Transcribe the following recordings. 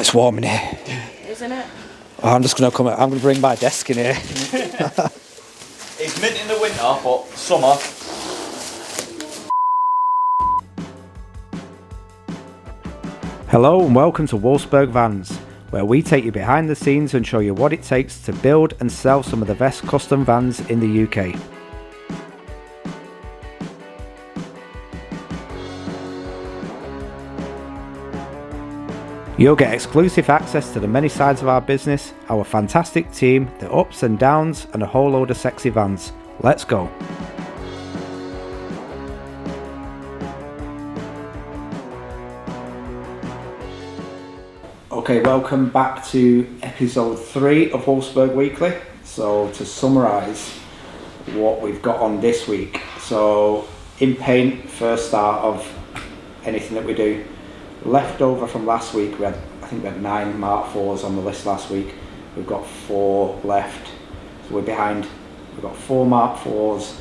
it's warm in here. Isn't it? Oh, I'm just going to I'm going to bring my desk in here. It's mint in the winter, but summer. Hello and welcome to Wolfsburg Vans, where we take you behind the scenes and show you what it takes to build and sell some of the best custom vans in the UK. You'll get exclusive access to the many sides of our business, our fantastic team, the ups and downs, and a whole load of sexy vans. Let's go! Okay, welcome back to episode 3 of Wolfsburg Weekly. So to summarise what we've got on this week. So in paint, first start of anything that we do. Left over from last week, I think we had 9 Mark 4s on the list last week. We've got 4 left, so we're behind. We've got 4 Mark 4s,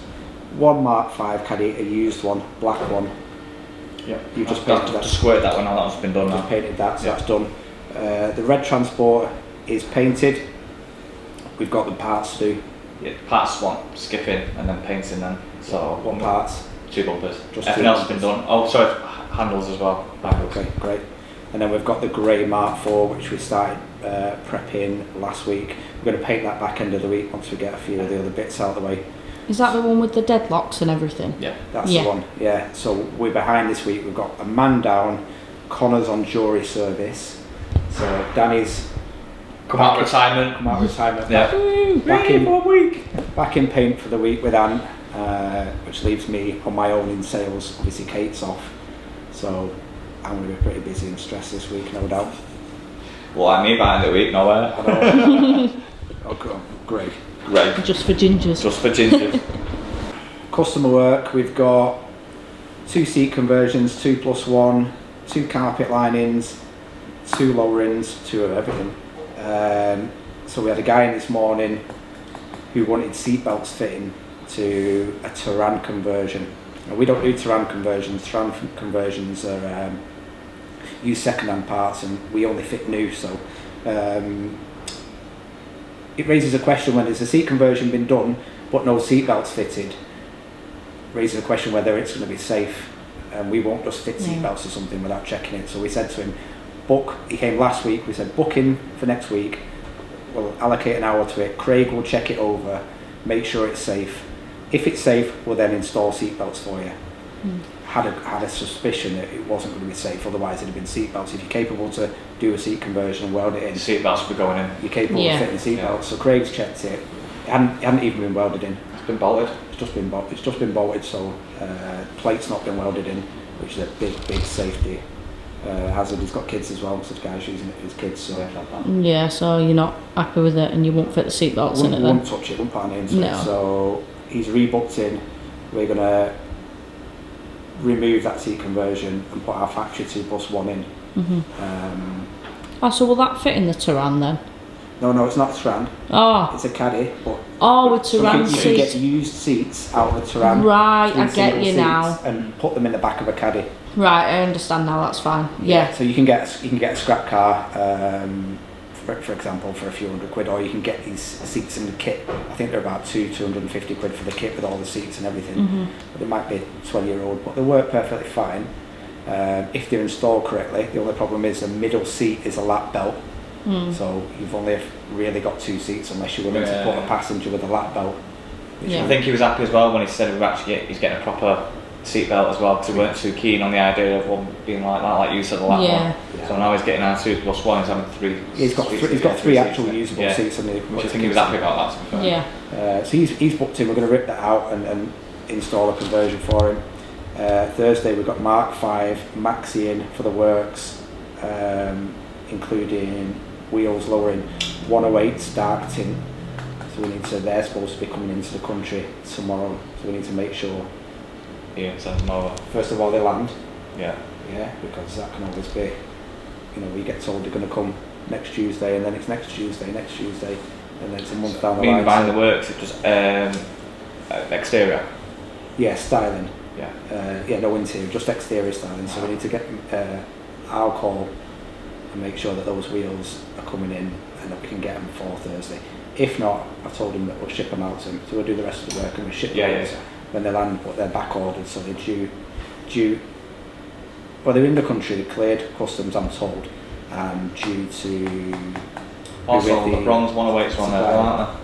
1 Mark 5 Caddy, a used one, black one. Yeah, you just painted that. Just squared that one out. That's been done now. Just painted that, so that's done. The red Transporter is painted. We've got the parts to do. Yeah, parts one, skipping and then painting then. So what parts? 2 bumpers. Just everything else has been done. Oh, sorry, handles as well. Okay, great. And then we've got the grey Mark 4, which we started prepping last week. We're going to paint that back end of the week once we get a few of the other bits out of the way. Is that the one with the deadlocks and everything? Yeah. That's the one, yeah. So we're behind this week. We've got a man down, Connor's on jury service. So Danny's Come out of retirement. Yeah. Back in paint for the week with Anne, which leaves me on my own in sales. Obviously Kate's off. So I'm going to be pretty busy and stressed this week, no doubt. Well, I mean behind the week, nowhere. Oh, Greg. Just for gingers. Just for gingers. Customer work, we've got 2 seat conversions, 2+1, 2 carpet linings, 2 lowerings, 2 of everything. So we had a guy in this morning who wanted seat belts fitting to a Turan conversion. Now, we don't do Turan conversions. Turan conversions are use second-hand parts, and we only fit new. So it raises a question when there's a seat conversion been done, but no seat belts fitted. Raises a question whether it's going to be safe, and we won't just fit seat belts or something without checking it. So we said to him, book. He came last week. We said book in for next week. We'll allocate an hour to it. Craig will check it over, make sure it's safe. If it's safe, we'll then install seat belts for you. Had a suspicion that it wasn't going to be safe, otherwise it'd have been seat belts. If you're capable to do a seat conversion and weld it in, Seat belts will be going in. You're capable of fitting seat belts. So Craig's checked it. It hadn't even been welded in. It's been bolted. It's just been bolted. So plate's not been welded in, which is a big safety hazard. He's got kids as well, so the guy's using it for his kids. So yeah, so you're not happy with it, and you won't fit the seat belts in it then? Won't touch it. Won't put our names in it. So he's rebooked in. We're gonna remove that seat conversion and put our factory 2+1 in. So will that fit in the Turan then? No, it's not a Turan. Oh. It's a Caddy, but with Turan seats. You can get used seats out of the Turan. Right, I get you now. And put them in the back of a Caddy. Right, I understand now. That's fine. Yeah. So you can get a scrap car, for example, for a few £100, or you can get these seats in the kit. I think they're about £250 for the kit with all the seats and everything. But they might be 20-year-old, but they work perfectly fine if they're installed correctly. The only problem is the middle seat is a lap belt, so you've only really got 2 seats unless you're willing to put a passenger with a lap belt. I think he was happy as well when he said he's getting a proper seat belt as well, because he weren't too keen on the idea of one being like that, like you said, the lap one. So now he's getting our 2+1, he's having 3. He's got 3 actual usable seats on the. Which I think he was happy about that. Yeah. So he's booked in. We're going to rip that out and install a conversion for him. Thursday we've got Mark 5 Maxi in for the works, including wheels lowering, 108s dark tint. So they're supposed to be coming into the country tomorrow. So we need to make sure. Send them over. First of all, they land. Yeah, because that can always be, we get told they're going to come next Tuesday, and then it's next Tuesday, and then it's a month down the line. Behind the works, it's just exterior. Yeah, styling. Yeah. No interior, just exterior styling. So we need to get. I'll call and make sure that those wheels are coming in and that we can get them for Thursday. If not, I've told him that we'll ship them out to him, so we'll do the rest of the work and we'll ship them when they land, but they're back ordered, so they're due. Well, they're in the country, they're cleared customs, I'm told, due to. Also, the bronze 108s are on there, aren't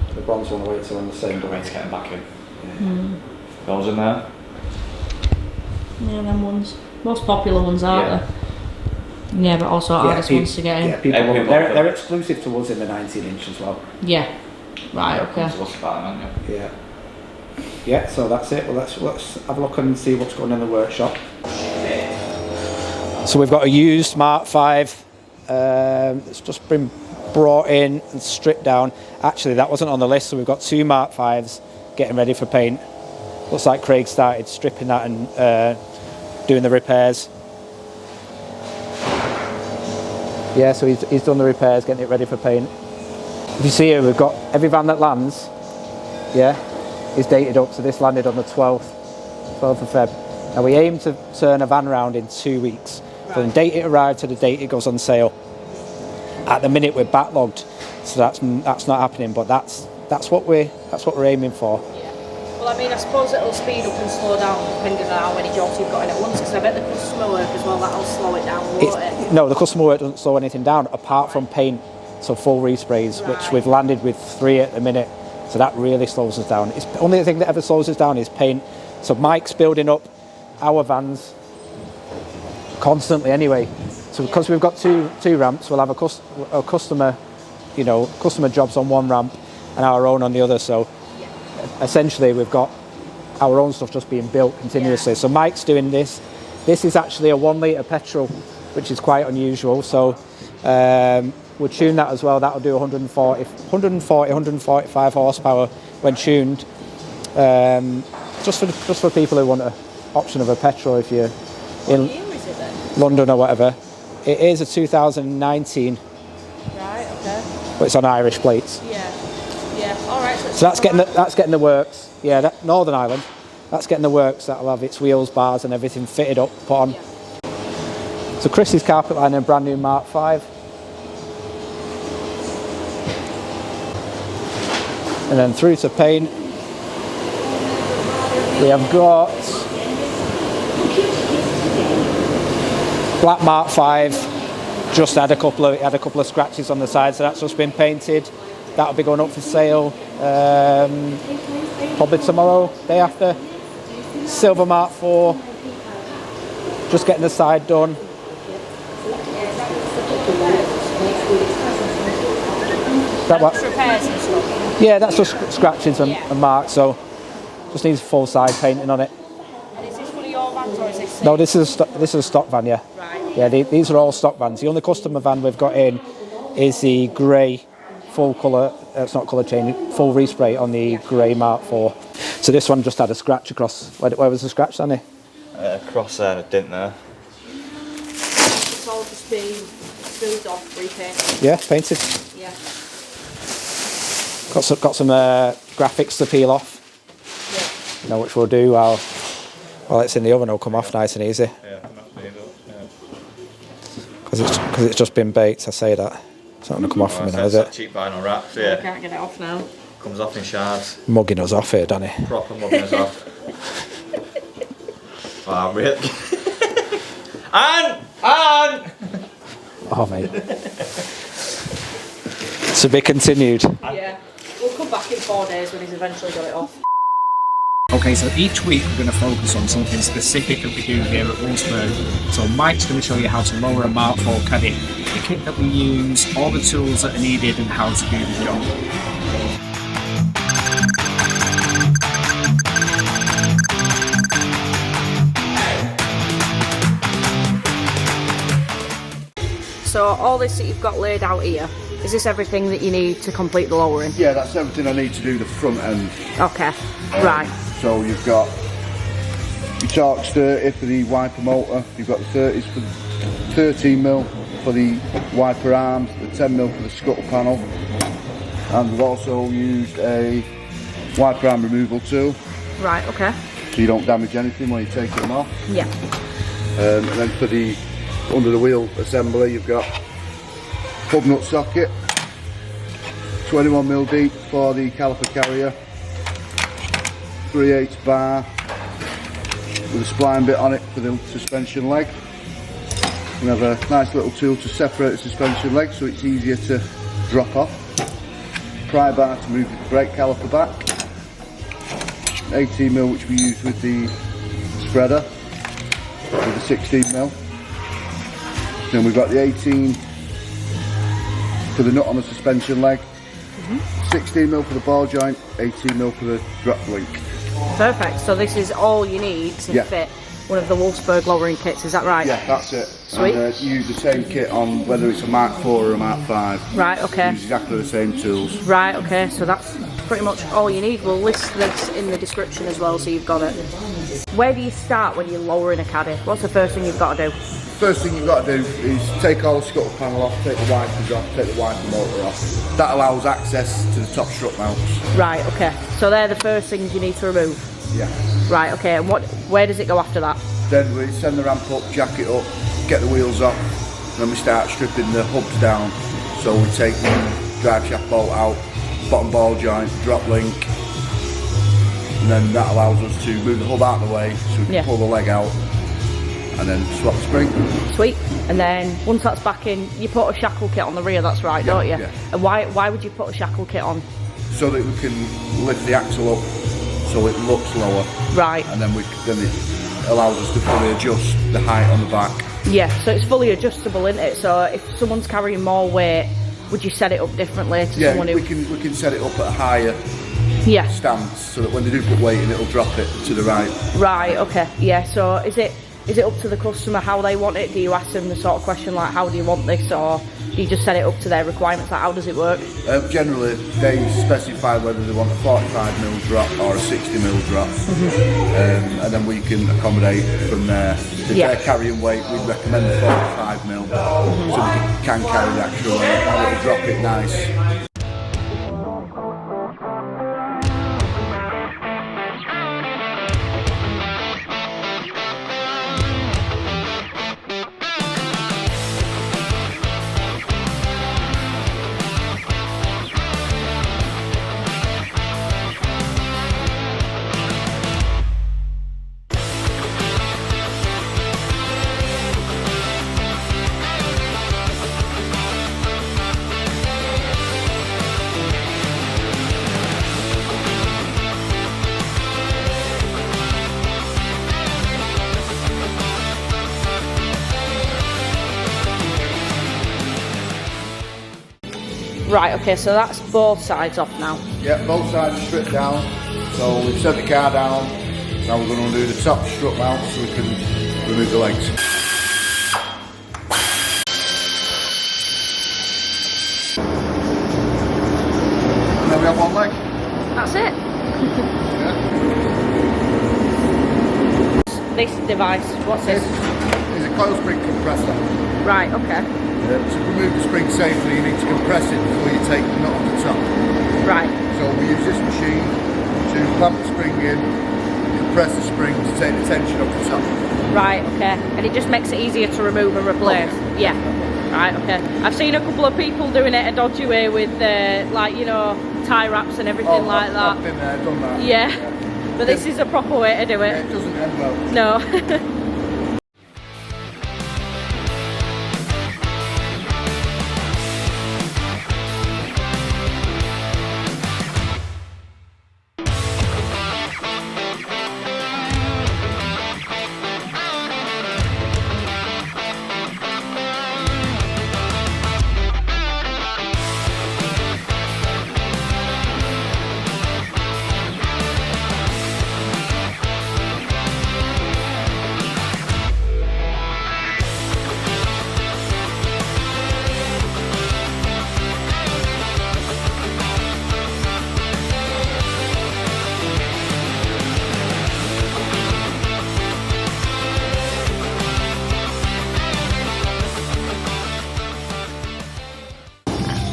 they? The bronze 108s are on the same way to get them back in. Yeah. Those in there. Yeah, them ones. Most popular ones, aren't they? Yeah, but also hardest ones to get in. Yeah, people they're exclusive to us in the 19-inch as well. Yeah. Right, okay. Yeah. Yeah, so that's it. Well, let's have a look and see what's going on in the workshop. So we've got a used Mark 5. It's just been brought in and stripped down. Actually, that wasn't on the list, so we've got 2 Mark 5s getting ready for paint. Looks like Craig started stripping that and doing the repairs. Yeah, so he's done the repairs, getting it ready for paint. If you see here, we've got every van that lands, is dated up. So this landed on the 12th of Feb. Now we aim to turn a van around in 2 weeks. Right. From the date it arrived to the date it goes on sale. At the minute we're backlogged, so that's not happening. But that's what we're aiming for. Yeah. Well, I mean, I suppose it'll speed up and slow down depending on how many jobs you've got in at once. Because I bet the customer work as well, that'll slow it down, won't it? No, the customer work doesn't slow anything down apart from paint. So full resprays, which we've landed with 3 at the minute. So that really slows us down. It's the only thing that ever slows us down is paint. So Mike's building up our vans constantly anyway. So because we've got two ramps, we'll have a customer, customer jobs on one ramp and our own on the other. So essentially we've got our own stuff just being built continuously. So Mike's doing this. This is actually a 1 litre petrol, which is quite unusual. So we'll tune that as well. That'll do 145 horsepower when tuned. Just for people who want an option of a petrol if you're in London or whatever. It is a 2019. Right, okay. But it's on Irish plates. Yeah. All right. So that's getting the works. Yeah, Northern Ireland. That's getting the works. That'll have its wheels, bars, and everything fitted up, put on. Yeah. So Chris's carpet line and brand new Mark 5. And then through to paint, we have got black Mark 5. Just had a couple of scratches on the side, so that's just been painted. That'll be going up for sale probably tomorrow, day after. Silver Mark 4. Just getting the side done. That what? Repairs and stuff. Yeah, that's just scratches and marks, so just needs full side painting on it. And is this one of your vans or is this? No, this is a stock van, yeah. Right. Yeah, these are all stock vans. The only customer van we've got in is the grey full colour. It's not colour change, full respray on the grey Mark 4. So this one just had a scratch across. Where was the scratch, Danny? Across there, a dent there. It's all just been smoothed off, repainted. Yeah, painted. Yeah. Got some graphics to peel off. Yeah. Which we'll do while it's in the oven. It'll come off nice and easy. Yeah, because it's just been baked. I say that. It's not going to come off from me now, is it? Cheap vinyl wraps, I can't get it off now. Comes off in shards. Mugging us off here, Danny. Proper mugging us off. Wow, really? Anne! Oh, mate. To be continued. Yeah. We'll come back in 4 days when he's eventually got it off. Okay, so each week we're going to focus on something specific that we do here at Wolfsburg. So Mike's going to show you how to lower a Mark 4 Caddy, the kit that we use, all the tools that are needed and how to do the job. So all this that you've got laid out here, is this everything that you need to complete the lowering? Yeah, that's everything I need to do the front end. Okay, right. So you've got your Torx 30 for the wiper motor, you've got the 30s for the 13mm for the wiper arms, the 10mm for the scuttle panel, and we've also used a wiper arm removal tool. Right, okay. So you don't damage anything when you're taking them off. Yeah. And then for the Under the wheel assembly you've got hub nut socket, 21mm deep for the caliper carrier, 3/8 bar with a spline bit on it for the suspension leg. We have a nice little tool to separate the suspension leg so it's easier to drop off. Pry bar to move the brake caliper back. 18mm which we use with the spreader with the 16mm. Then we've got the 18 for the nut on the suspension leg, 16mm for the ball joint, 18mm for the drop link. Perfect. So this is all you need to fit one of the Wolfsburg lowering kits, is that right? Yeah, that's it. Sweet. And you use the same kit on whether it's a Mark 4 or a Mark 5. Right, okay. Use exactly the same tools. Right, okay, so that's pretty much all you need. We'll list this in the description as well so you've got it. Where do you start when you're lowering a caddy? What's the first thing you've got to do? First thing you've got to do is take all the scuttle panel off, take the wipers off, take the wiper motor off. That allows access to the top strut mounts. Right, okay. So they're the first things you need to remove? Yeah. Right, okay, and where does it go after that? Then we send the ramp up, jack it up, get the wheels off, and then we start stripping the hubs down. So we take the drive shaft bolt out, bottom ball joint, drop link, and then that allows us to move the hub out of the way so we can pull the leg out and then swap the spring. Sweet. And then once that's back in, you put a shackle kit on the rear, that's right, don't you? Yeah. And why would you put a shackle kit on? So that we can lift the axle up so it looks lower. Right. And then it allows us to fully adjust the height on the back. Yeah, so it's fully adjustable, isn't it? So if someone's carrying more weight, would you set it up differently to someone who... we can set it up at a higher stance so that when they do put weight in, it'll drop it to the right. Right, okay, yeah. So is it up to the customer how they want it? Do you ask them the sort of question like, how do you want this? Or do you just set it up to their requirements? Like, how does it work? Generally, they specify whether they want a 45mm drop or a 60mm drop. And then we can accommodate from there. If they're carrying weight, we'd recommend a 45mm so they can carry the actual weight and drop it nice. Right, okay, so that's both sides off now. Yeah, both sides are stripped down. So we've set the car down. Now we're going to undo the top strut mount so we can remove the legs. And then we have one leg. That's it. This device, what's this? It's a coil spring compressor. Right, okay. To remove the spring safely, you need to compress it before you take the nut off the top. Right. So we use this machine to clamp the spring in, compress the spring to take the tension off the top. Right, okay. And it just makes it easier to remove and replace. Okay. Yeah. Right, okay. I've seen a couple of people doing it a dodgy way with, like, you know, tie wraps and everything like that. I've been there, done that. Yeah. But this is a proper way to do it. Yeah, it doesn't end well. No.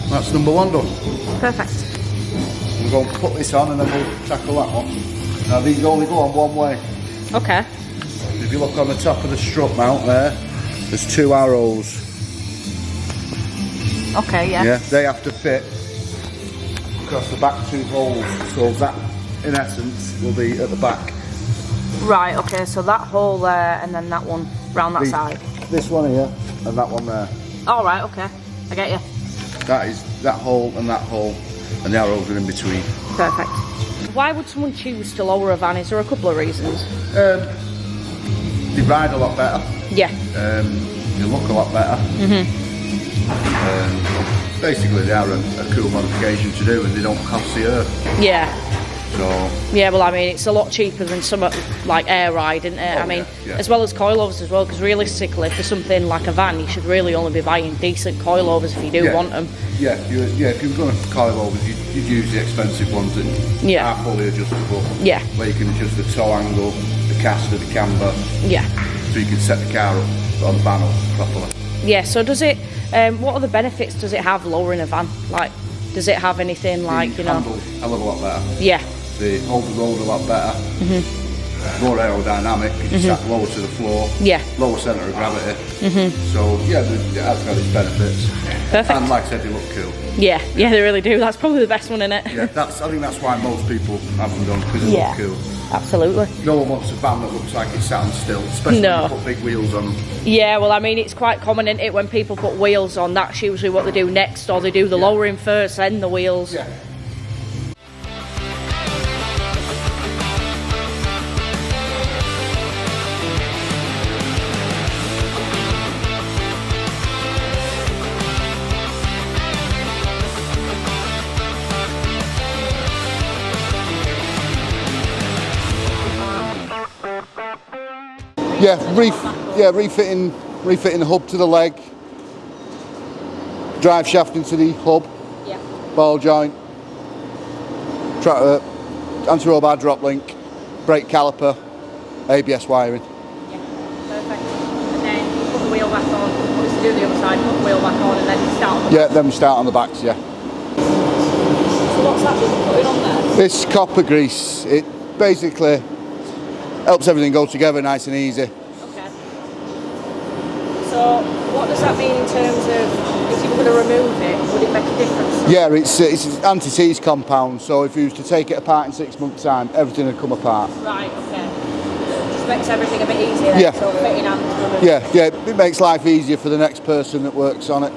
That's number one done. Perfect. We're going to put this on and then we'll tackle that one. Now these only go on one way. Okay. If you look on the top of the strut mount there, There's 2 arrows. Okay, yeah. Yeah, they have to fit across the back 2 holes. So that, in essence, will be at the back. Right, okay, so that hole there and then that one round that side. This one here and that one there. All right, okay, I get you. That is that hole, and the arrows are in between. Perfect. Why would someone choose to lower a van? Is there a couple of reasons? They ride a lot better. Yeah. They look a lot better. Basically, they are a cool modification to do, and they don't cost the earth. Yeah. So. Yeah, well, I mean, it's a lot cheaper than some like air ride, isn't it? Oh, I mean, yeah. as well as coilovers as well, because realistically, for something like a van, you should really only be buying decent coilovers if you do want them. Yeah, if you're going to coilovers, you'd use the expensive ones that are fully adjustable. Yeah. Where you can adjust the toe angle, the caster, the camber. Yeah. So you can set the car up on the van up properly. Yeah, so does it, what other benefits does it have lowering a van? Like, does it have anything like, you know? Handle a hell of a lot better. Yeah. They hold the road a lot better. More aerodynamic because you sat lower to the floor. Yeah. Lower centre of gravity. So yeah, it has got its benefits. Perfect. And like I said, they look cool. Yeah, yeah, they really do. That's probably the best one, innit? Yeah, I think that's why most people have them done, because they look cool. Absolutely. No one wants a van that looks like it's sat on still, especially when you put big wheels on them. Yeah, well, I mean, it's quite common, isn't it, when people put wheels on, that's usually what they do next, or they do the lowering first, then the wheels. Yeah. Yeah, refitting the hub to the leg, drive shaft into the hub, ball joint, anti-roll bar drop link, brake caliper, ABS wiring. Yeah, perfect. And then you put the wheel back on, obviously do the other side, put the wheel back on, and then you start on the back. Then we start on the backs, So what's that you're putting on there? This copper grease, it basically helps everything go together nice and easy. Okay. So what does that mean in terms of if you were going to remove it, would it make a difference? Yeah, it's an anti-seize compound, so if you was to take it apart in 6 months' time, everything would come apart. Right, okay. Just makes everything a bit easier then, so fitting and removing. Yeah, it makes life easier for the next person that works on it.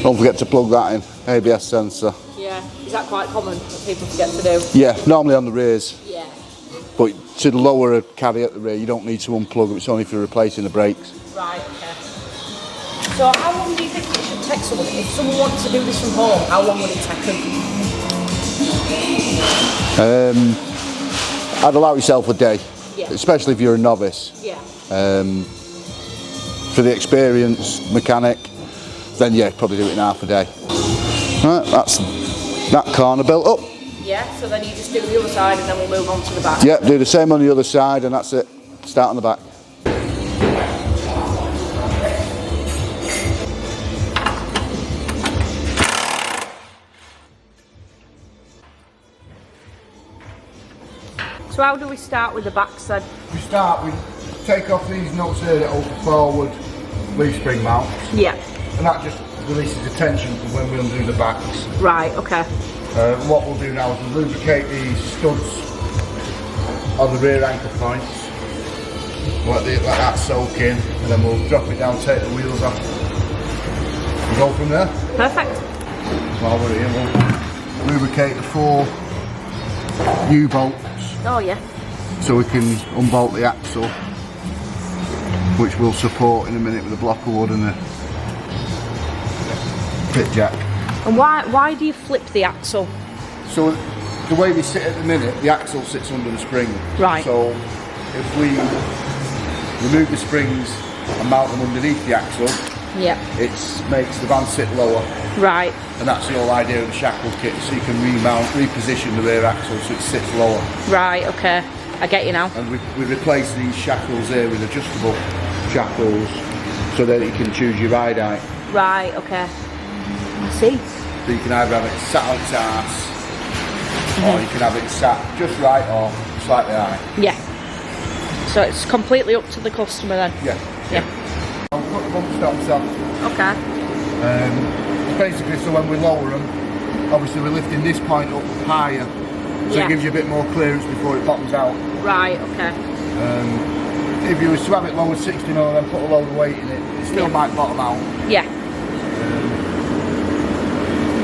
Don't forget to plug that in, ABS sensor. Yeah, is that quite common that people forget to do? Yeah, normally on the rears. Yeah. But to lower a caddy at the rear, you don't need to unplug it, it's only for replacing the brakes. Right, okay. So how long do you think it should take someone? If someone wants to do this from home, how long would it take them? I'd allow yourself a day, Yeah. especially if you're a novice. Yeah. For the experienced mechanic, then yeah, probably do it in half a day. Right, that's that corner built up. Yeah, so then you just do the other side and then we'll move on to the back. Yeah, do the same on the other side and that's it. Start on the back. So how do we start with the backs then? We take off these nuts here that hold the forward leaf spring mounts. Yeah. And that just releases the tension from when we undo the backs. Right, okay. What we'll do now is we'll lubricate these studs on the rear anchor points. Let that soak in, and then we'll drop it down, take the wheels off. We'll go from there. Perfect. While we're here, we'll lubricate the 4 U-bolts. Oh yeah. So we can unbolt the axle, which we'll support in a minute with a block of wood and a pit jack. And why do you flip the axle? So the way they sit at the minute, the axle sits under the spring. Right. So if we remove the springs and mount them underneath the axle, yeah, it makes the van sit lower. Right. And that's the whole idea of the shackle kit, so you can reposition the rear axle so it sits lower. Right, okay. I get you now. And we replace these shackles here with adjustable shackles so that you can choose your ride height. Right, okay. I see. So you can either have it sat on its arse, or you can have it sat just right or slightly high. Yeah. So it's completely up to the customer then? Yeah. I'll put the bump stops on. Okay. Basically, so when we lower them, obviously we're lifting this point up higher, so it gives you a bit more clearance before it bottoms out. Right, okay. If you was to have it lowered 60 mil and then put a load of weight in it, it still might bottom out. Yeah.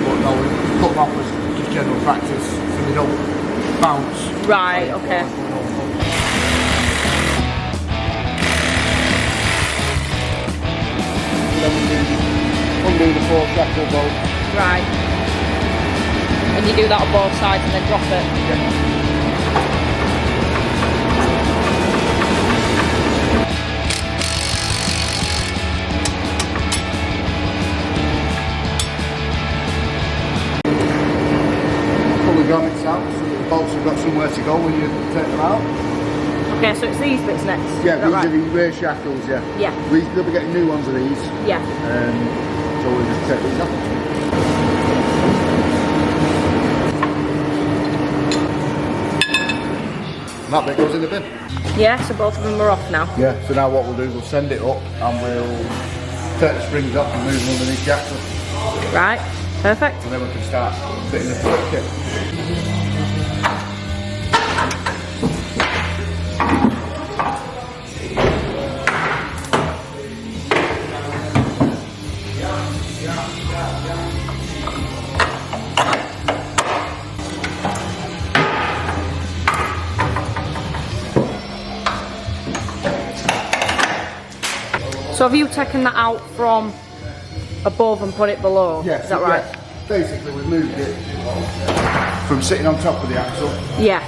But no, we put them off as just general practice, so they don't bounce. Right, okay. Undo the 4 shackle bolts. Right. And you do that on both sides and then drop it? Yeah. Pull the grommets out so that the bolts have got somewhere to go when you take them out. Okay, so it's these bits next? Yeah, these right? are the rear shackles, yeah. Yeah. They'll be getting new ones of these. Yeah. So we'll just take these off. And that bit goes in the bin. Yeah, so both of them are off now? Yeah, so now what we'll do is we'll send it up and we'll take the springs off and move them underneath the axle. Right, perfect. And then we can start fitting the flip kit. So have you taken that out from above and put it below? Yeah, is that right? Yeah. Basically we've moved it from sitting on top of the axle. Yeah.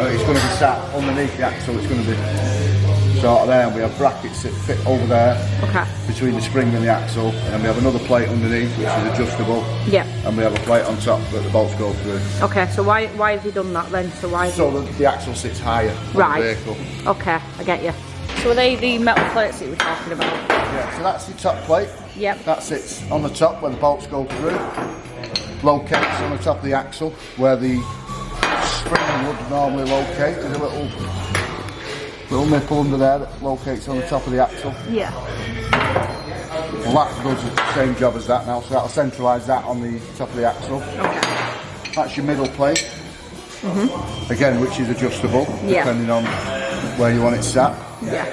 It's going to be sat underneath the axle, it's going to be sort of there, and we have brackets that fit over there between the spring and the axle, and we have another plate underneath which is adjustable. Yeah. And we have a plate on top that the bolts go through. Okay, so why have you done that then? So that the axle sits higher on the vehicle. Okay, I get you. So are they the metal plates that you were talking about? Yeah, so that's the top plate. Yep. That sits on the top where the bolts go through. Locates on the top of the axle where the spring would normally locate. There's a little nipple under there that locates on the top of the axle. Yeah. Well, that does the same job as that now, so that'll centralise that on the top of the axle. Okay. That's your middle plate. Again, which is adjustable depending on where you want it sat. Yeah.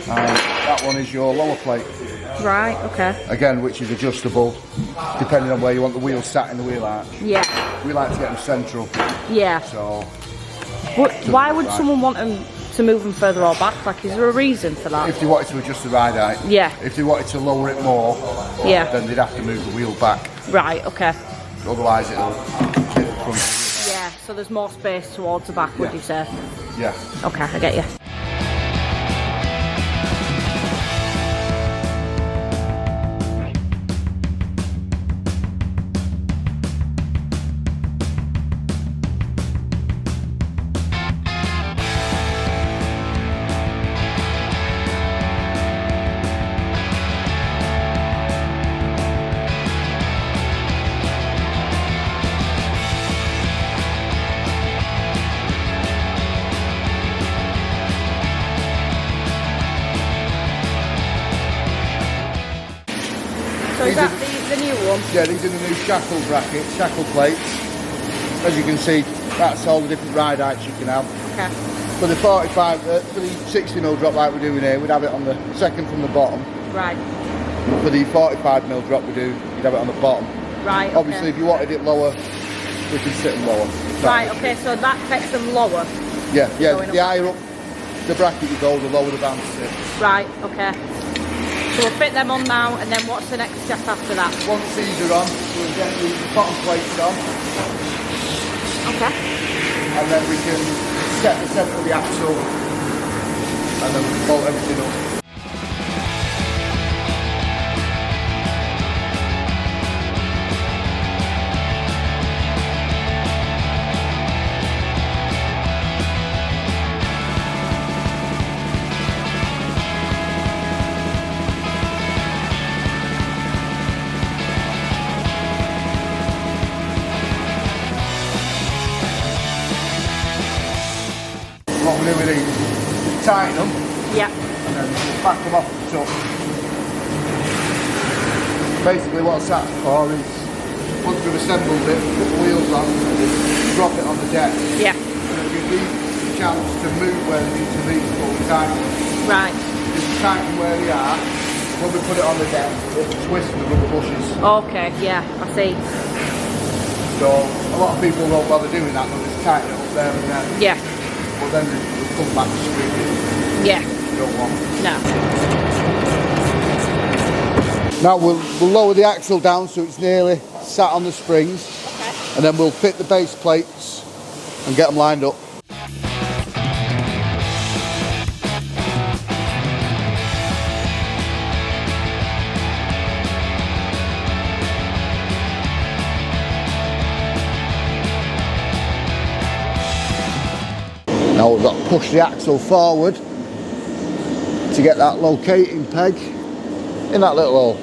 And that one is your lower plate. Right, okay. Again, which is adjustable depending on where you want the wheels sat in the wheel arch. Yeah. We like to get them central. Yeah. So. Why would someone want them to move them further or back? Like, is there a reason for that? If they wanted to adjust the ride height. Yeah. If they wanted to lower it more. Yeah. Then they'd have to move the wheel back. Right, okay. Otherwise it'll hit the front. Yeah, so there's more space towards the back, would you say? Yeah. Okay, I get you. So is that the new one? Yeah, these are the new shackle brackets, shackle plates. As you can see, that's all the different ride heights you can have. Okay. For the 45, for the 60mm drop like we're doing here, we'd have it on the second from the bottom. Right. For the 45mm drop we do, you'd have it on the bottom. Right, okay. Obviously, if you wanted it lower, we can sit them lower. Right, okay, so that takes them lower? Yeah, the higher up the bracket you go, the lower the van sits. Right, okay. So we'll fit them on now, and then what's the next step after that? Once these are on, we'll get the bottom plates on. Okay. And then we can set the centre of the axle and then we can bolt everything up. What we do with these is tighten them, Yeah. and then we'll back them off the top. Basically what that's for is, once we've assembled it, put the wheels on, drop it on the deck. Yeah. And then give these a chance to move where they need to be before we tighten them. Right. Just tighten where they are, when we put it on the deck, it'll twist the rubber bushes. Okay, yeah, I see. So a lot of people don't bother doing that, they'll just tighten it up there and then. Yeah. But then we'll come back to screwing. Yeah. You don't want. No. Now we'll lower the axle down so it's nearly sat on the springs. Okay. And then we'll fit the base plates and get them lined up. Now we've got to push the axle forward to get that locating peg in that little hole.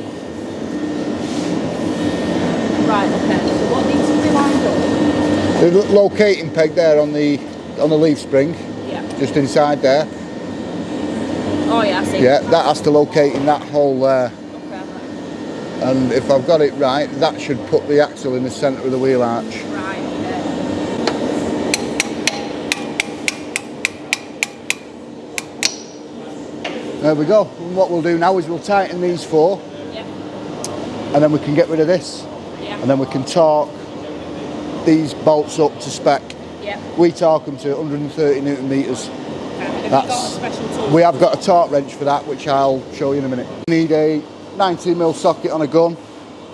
Right, okay. So what needs to be lined up? The locating peg there on the leaf spring, Yeah. just inside there. Oh yeah, I see. Yeah, that has to locate in that hole there. Okay. And if I've got it right, that should put the axle in the centre of the wheel arch. Right, okay. There we go. And what we'll do now is we'll tighten these four, Yeah. and then we can get rid of this, Yeah. and then we can torque these bolts up to spec. Yeah. We torque them to 130 Newton meters. Okay. Have you That's- got a special tool? We have got a torque wrench for that, which I'll show you in a minute. We need a 19mm socket on a gun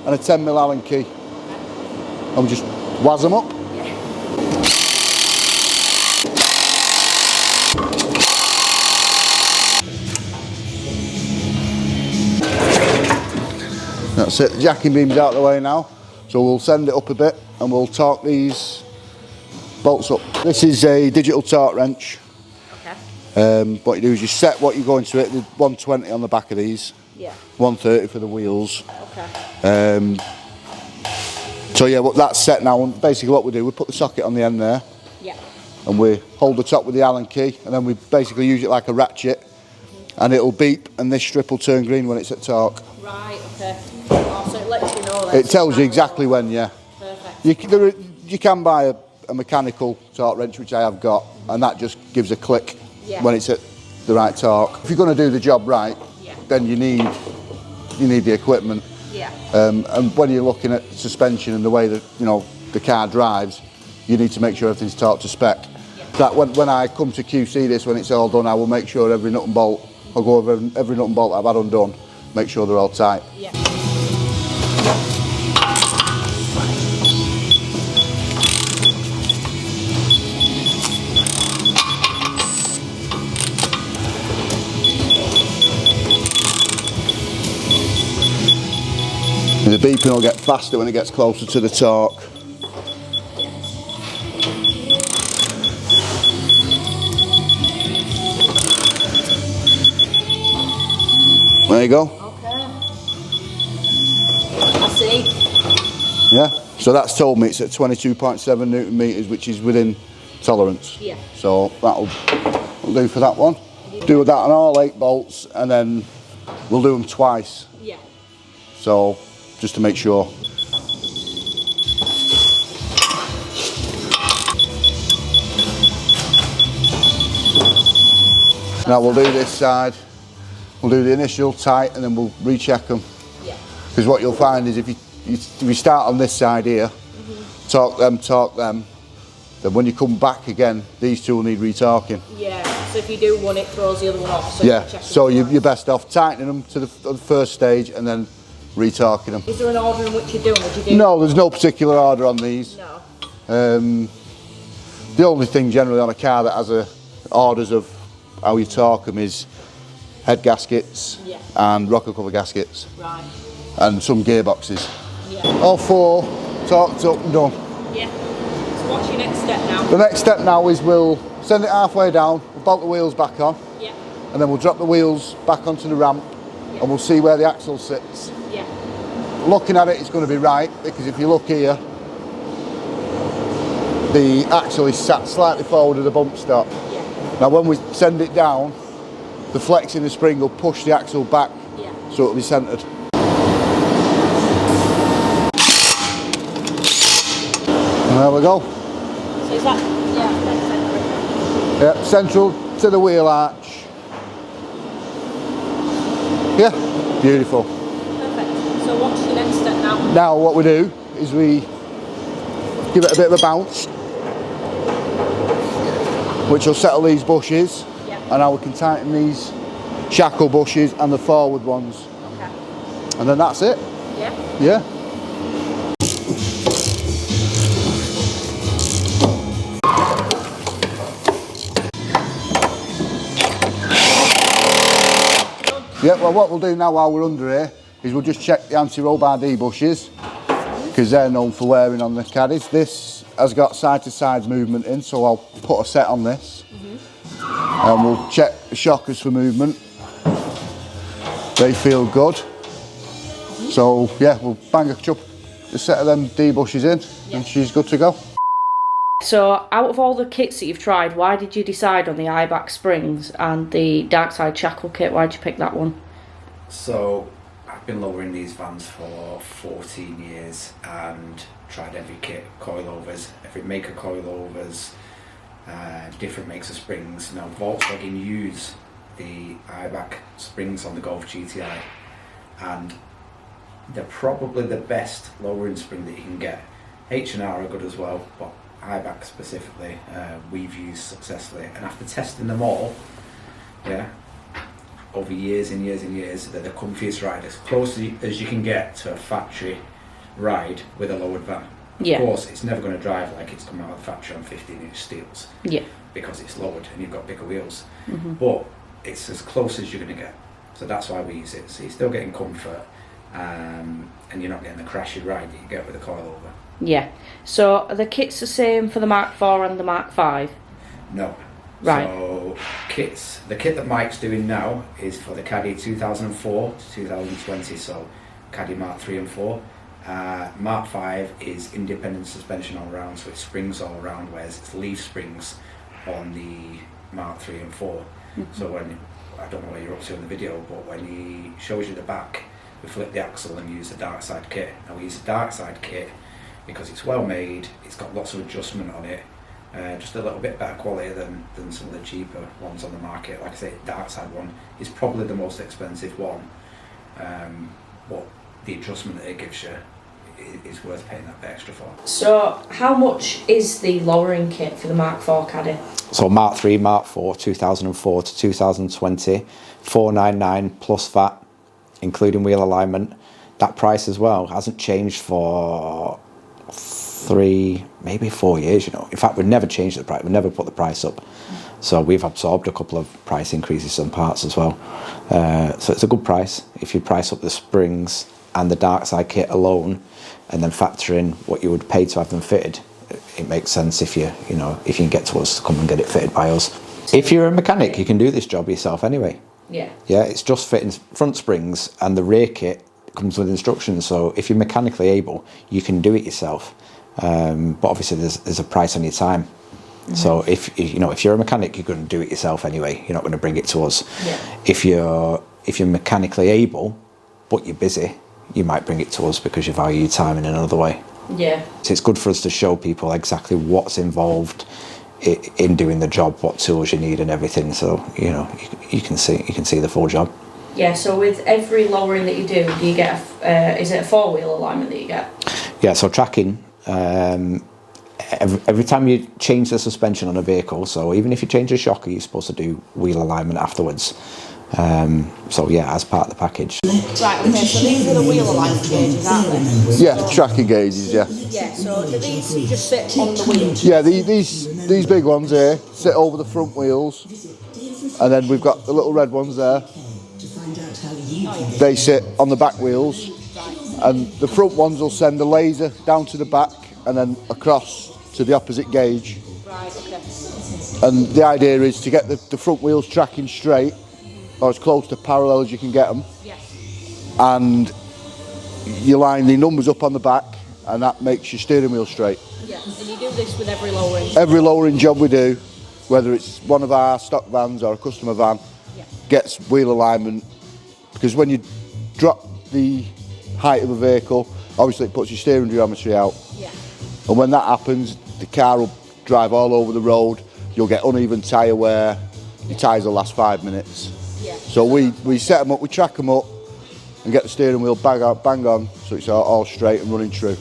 and a 10mm Allen key. And we just waz them up. That's it, the jacking beam's out of the way now. So we'll send it up a bit and we'll torque these bolts up. This is a digital torque wrench. Okay. What you do is you set what you're going to it, the 120 on the back of these, Yeah. 130 for the wheels. Okay. So yeah, that's set now, and basically what we do, we put the socket on the end there, Yeah. and we hold the top with the Allen key, and then we basically use it like a ratchet, and it'll beep, and this strip will turn green when it's at torque. Right, okay. Oh, so it lets you know that. It tells you exactly when, yeah. Perfect. You can buy a mechanical torque wrench, which I have got, and that just gives a click when it's at the right torque. If you're going to do the job right, then you need the equipment. Yeah. And when you're looking at suspension and the way that the car drives, you need to make sure everything's torqued to spec. That when I come to QC this, when it's all done, I will make sure every nut and bolt, I'll go over every nut and bolt I've had undone, make sure they're all tight. Yeah. The beeping will get faster when it gets closer to the torque. There you go. Okay. I see. Yeah, so that's told me it's at 22.7 Newton meters, which is within tolerance. Yeah. So that'll do for that one. Do that on all 8 bolts, and then we'll do them twice. Yeah. So just to make sure. Now we'll do this side. We'll do the initial tight, and then we'll recheck them. Yeah. Because what you'll find is if you start on this side here, torque them, then when you come back again, these two will need retorquing. Yeah. So if you do one, it throws the other one off. So Yeah. you check So them you're best off tightening them to the first stage, and then retorquing them. Is there an order in which you're doing? Would you do? No, there's no particular order on these. No. The only thing generally on a car that has orders of how you torque them is head gaskets and rocker cover gaskets. Right. And some gearboxes. Yeah. All 4 torqued up and done. Yeah. So what's your next step now? The next step now is we'll send it halfway down, we'll bolt the wheels back on, Yeah. and then we'll drop the wheels back onto the ramp, and we'll see where the axle sits. Yeah. Looking at it, it's going to be right, because if you look here, the axle is sat slightly forward of the bump stop. Yeah. Now when we send it down, the flex in the spring will push the axle back, so it'll be centred. And there we go. So is that, Yeah, central to the wheel arch. Yeah, beautiful. perfect. So what's your next step now? Now what we do is we give it a bit of a bounce, which will settle these bushes, and now we can tighten these shackle bushes and the forward ones. Okay. And then that's it. Yeah. Yeah. Yeah, well what we'll do now while we're under here is we'll just check the anti-roll bar D bushes, because they're known for wearing on the caddies. This has got side-to-side movement in, so I'll put a set on this. And we'll check the shockers for movement. They feel good. So yeah, we'll bang a set of them D bushes in, and she's good to go. So out of all the kits that you've tried, why did you decide on the eye-back springs and the dark side shackle kit? Why did you pick that one? So I've been lowering these vans for 14 years and tried every kit, coilovers, every make of coilovers, different makes of springs. Now Volkswagen use the eye-back springs on the Golf GTI, and they're probably the best lowering spring that you can get. H&R are good as well, but eye-back specifically we've used successfully, and after testing them all, over years and years and years, they're the comfiest ride, as close as you can get to a factory ride with a lowered van. Of course, it's never going to drive like it's come out of the factory on 15-inch steels, because it's lowered and you've got bigger wheels. But it's as close as you're going to get, so that's why we use it. So you're still getting comfort, and you're not getting the crashy ride that you get with a coilover. Yeah. So are the kits the same for the Mark IV and the Mark V? No. Right. So the kit that Mike's doing now is for the Caddy 2004 to 2020. So Caddy Mark 3 and 4. Mark 5 is independent suspension all round, so it springs all round, whereas it's leaf springs on the Mark 3 and 4. So when, I don't know what you're up to in the video, but when he shows you the back, we flip the axle and use the dark side kit. Now we use the dark side kit because it's well made, it's got lots of adjustment on it, just a little bit better quality than some of the cheaper ones on the market. Like I say, the dark side one is probably the most expensive one, but the adjustment that it gives you is worth paying that bit extra for. So how much is the lowering kit for the Mark IV Caddy? So Mark 3, Mark 4, 2004 to 2020, 499 plus VAT, including wheel alignment. That price as well hasn't changed for 3, maybe 4 years, you know. In fact, we've never changed the price, we've never put the price up. So we've absorbed a couple of price increases on parts as well. So it's a good price. If you price up the springs and the dark side kit alone, and then factor in what you would pay to have them fitted, it makes sense if you can get to us to come and get it fitted by us. If you're a mechanic, you can do this job yourself anyway. Yeah, it's just fitting front springs, and the rear kit comes with instructions. So if you're mechanically able, you can do it yourself. But obviously there's a price on your time. So if you're a mechanic, you're going to do it yourself anyway. You're not going to bring it to us. If you're mechanically able but you're busy, you might bring it to us because you value your time in another way. So it's good for us to show people exactly what's involved in doing the job, what tools you need and everything, so you can see the full job. So with every lowering that you do you get is it a 4-wheel alignment that you get? So tracking, every time you change the suspension on a vehicle, so even if you change the shocker, you're supposed to do wheel alignment afterwards. So yeah, as part of the package. Right, okay, so these are the wheel alignment gauges, aren't they? Yeah, tracking gauges, yeah. Yeah, so do these just sit on the wheels? Yeah, these big ones here sit over the front wheels, and then we've got the little red ones there. They sit on the back wheels, and the front ones will send a laser down to the back and then across to the opposite gauge. Right, okay. And the idea is to get the front wheels tracking straight, or as close to parallel as you can get them. Yeah. And you line the numbers up on the back, and that makes your steering wheel straight. Yeah, and you do this with every lowering? Every lowering job we do, whether it's one of our stock vans or a customer van, gets wheel alignment, because when you drop the height of a vehicle, obviously it puts your steering geometry out. Yeah. And when that happens, the car will drive all over the road, you'll get uneven tyre wear, your tyres will last 5 minutes. Yeah. So we set them up, we track them up and get the steering wheel bang on so it's all straight and running true.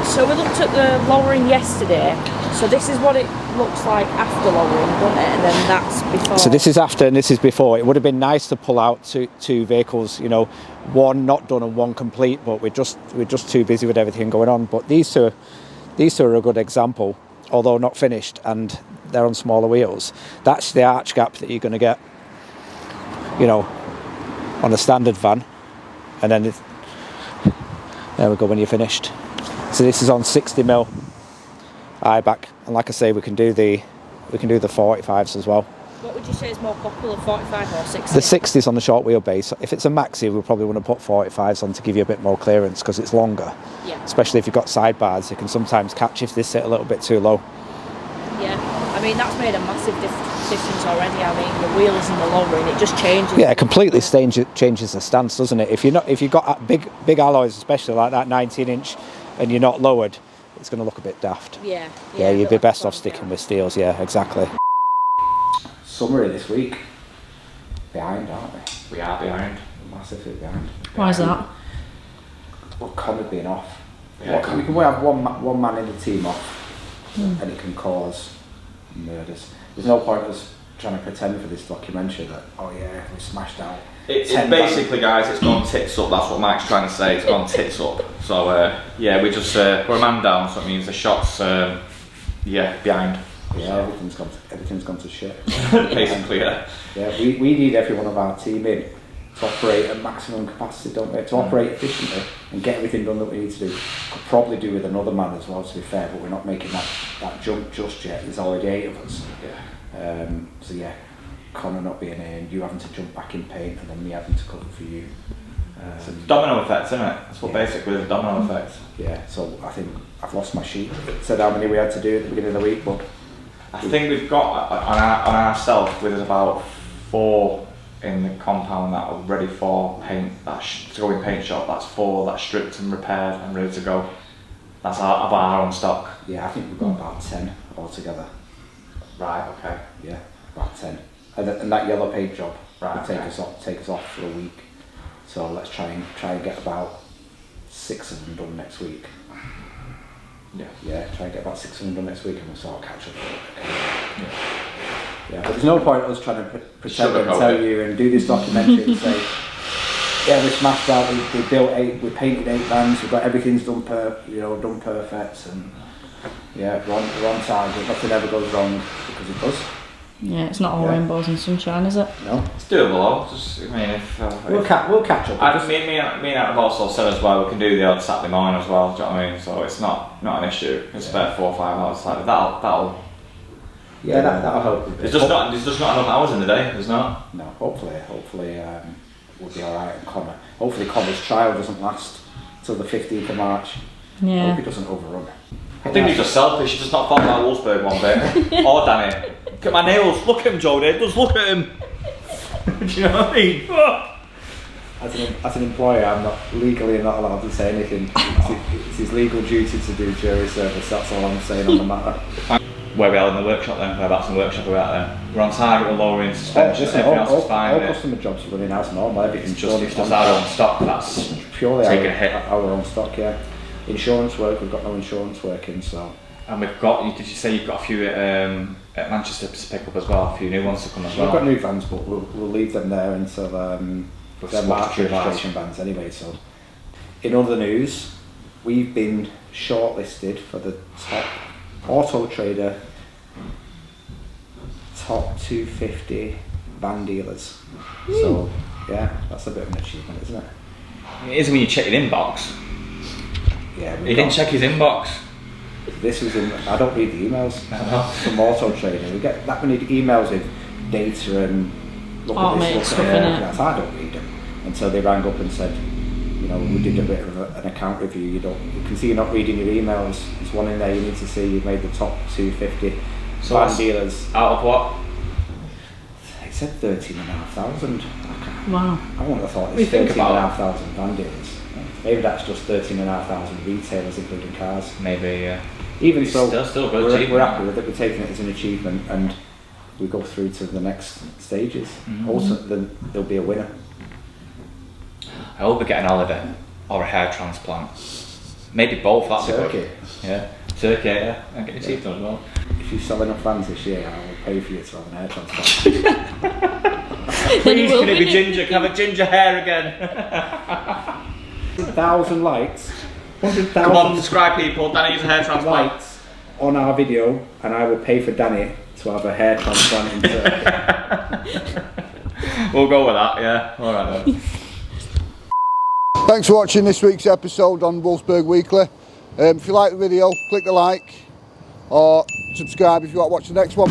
So we looked at the lowering yesterday, so this is what it looks like after lowering, doesn't it? And then that's before. So this is after and this is before. It would have been nice to pull out two vehicles, you know, one not done and one complete, but we're just too busy with everything going on. But these two are a good example, although not finished, and they're on smaller wheels. That's the arch gap that you're going to get, you know, on a standard van, and then there we go when you're finished. So this is on 60mm IBAC, and like I say, we can do the 45s as well. What would you say is more popular, 45 or 60? The 60s on the short wheelbase. If it's a maxi, we'll probably want to put 45s on to give you a bit more clearance because it's longer. Yeah. Especially if you've got sidebars, you can sometimes catch if they sit a little bit too low. Yeah, I mean that's made a massive difference already. I mean the wheels and the lowering, it just changes. Yeah, it completely changes the stance, doesn't it? If you've got big alloys, especially like that 19-inch, and you're not lowered, it's going to look a bit daft. Yeah. Yeah, you'd be best off sticking with steels. Yeah, exactly. Summary this week. Behind, aren't we? We are behind. Massively behind. Why is that? Well, Connor being off. Yeah. We can have one man in the team off, and it can cause murders. There's no point us trying to pretend for this documentary that, oh yeah, we smashed out. It's basically, guys, it's gone tits up. That's what Mike's trying to say. It's gone tits up. So yeah, we're a man down. So it means the shots, behind. Yeah, everything's gone to shit. Basically, yeah. Yeah, we need every one of our team in to operate at maximum capacity, don't we? To operate efficiently and get everything done that we need to do. Could probably do with another man as well, to be fair, but we're not making that jump just yet. There's already 8 of us. Yeah. So yeah, Connor not being in, you having to jump back in paint, and then me having to cover for you. It's a domino effect, isn't it? That's what basically is a domino effect. Yeah, so I think I've lost my sheet. It said how many we had to do at the beginning of the week, but I think we've got on ourselves with us about 4 in the compound that are ready for paint. To go in paint shop. That's 4 that's stripped and repaired and ready to go. That's about our own stock. yeah, I think we've got about 10 altogether. Right. Okay. Yeah, about 10. And that yellow paint job Right, will take okay. us off for a week. So let's try and get about 6 of them done next week. Yeah, try and get about 6 of them done next week, and we'll sort of catch up. Yeah, but there's no point us trying to pretend and tell you and do this documentary and say, yeah, we smashed out, we built 8, we painted 8 vans, we've got everything's done done perfect, and yeah, we're on target, nothing ever goes wrong, because it does. Yeah, it's not all rainbows and sunshine, is it? No. It's doable. If we'll catch up. Me and Adam have also said as well, we can do the odd Saturday morning as well. Do you know what I mean? So it's not an issue. It's about 4 or 5 hours. Like that'll. Yeah, that'll help. There's just not enough hours in the day. There's not. No, hopefully we'll be all right. And Connor, hopefully Connor's trial doesn't last till the 15th of March. Yeah. I hope he doesn't overrun. I think he's just selfish. He does not follow my Wolfsburg one bit. Or Danny. Look at my nails. Look at him, Jody. Just look at him. Do you know what I mean? As an employer, I'm not allowed to say anything. It's his legal duty to do jury service. That's all I'm saying on the matter. Where we are in the workshop then? Whereabouts in the workshop are we at then? We're on target with lowering suspension. Everything else is fine. All customer jobs are running as normal. Everything's just our own stock. That's purely taking a hit. Our own stock. Yeah. Insurance work. We've got no insurance working, so And we've got, did you say you've got a few at Manchester to pick up as well? A few new ones to come as well? We've got new vans, but we'll leave them there until they're March registration vans anyway. So, in other news, we've been shortlisted for the top Auto Trader top 250 van dealers. So, yeah, that's a bit of an achievement, isn't it? It is when you check your inbox. Yeah, he didn't check his inbox. This was in. I don't read the emails from Auto Trader. We get that many emails with data and look at this, look at that. I don't read them until they rang up and said, you know, we did a bit of an account review. You can see you're not reading your emails. There's one in there you need to see. You've made the top 250 van dealers. Out of what? It said 13,500. Wow. I wouldn't have thought it's 13,500 van dealers. Maybe that's just 13,500 retailers, including cars. Maybe, yeah. Even so, still good we're happy with it. We're taking it as an achievement, and we go through to the next stages. Also, then there'll be a winner. I hope we get an holiday or a hair transplant. Maybe both. That's Turkey. Yeah, Turkey. Yeah, I get your teeth done as well. If you sell enough vans this year, I will pay for you to have an hair transplant. Please, can it be ginger? Can I have a ginger hair again? 100,000 likes. 100,000. Come on, subscribe, people. Danny needs a hair transplant. Likes on our video, and I will pay for Danny to have a hair transplant in Turkey. We'll go with that. Yeah. All right then. Thanks for watching this week's episode on Wolfsburg Weekly. If you like the video, click the like or subscribe if you want to watch the next one.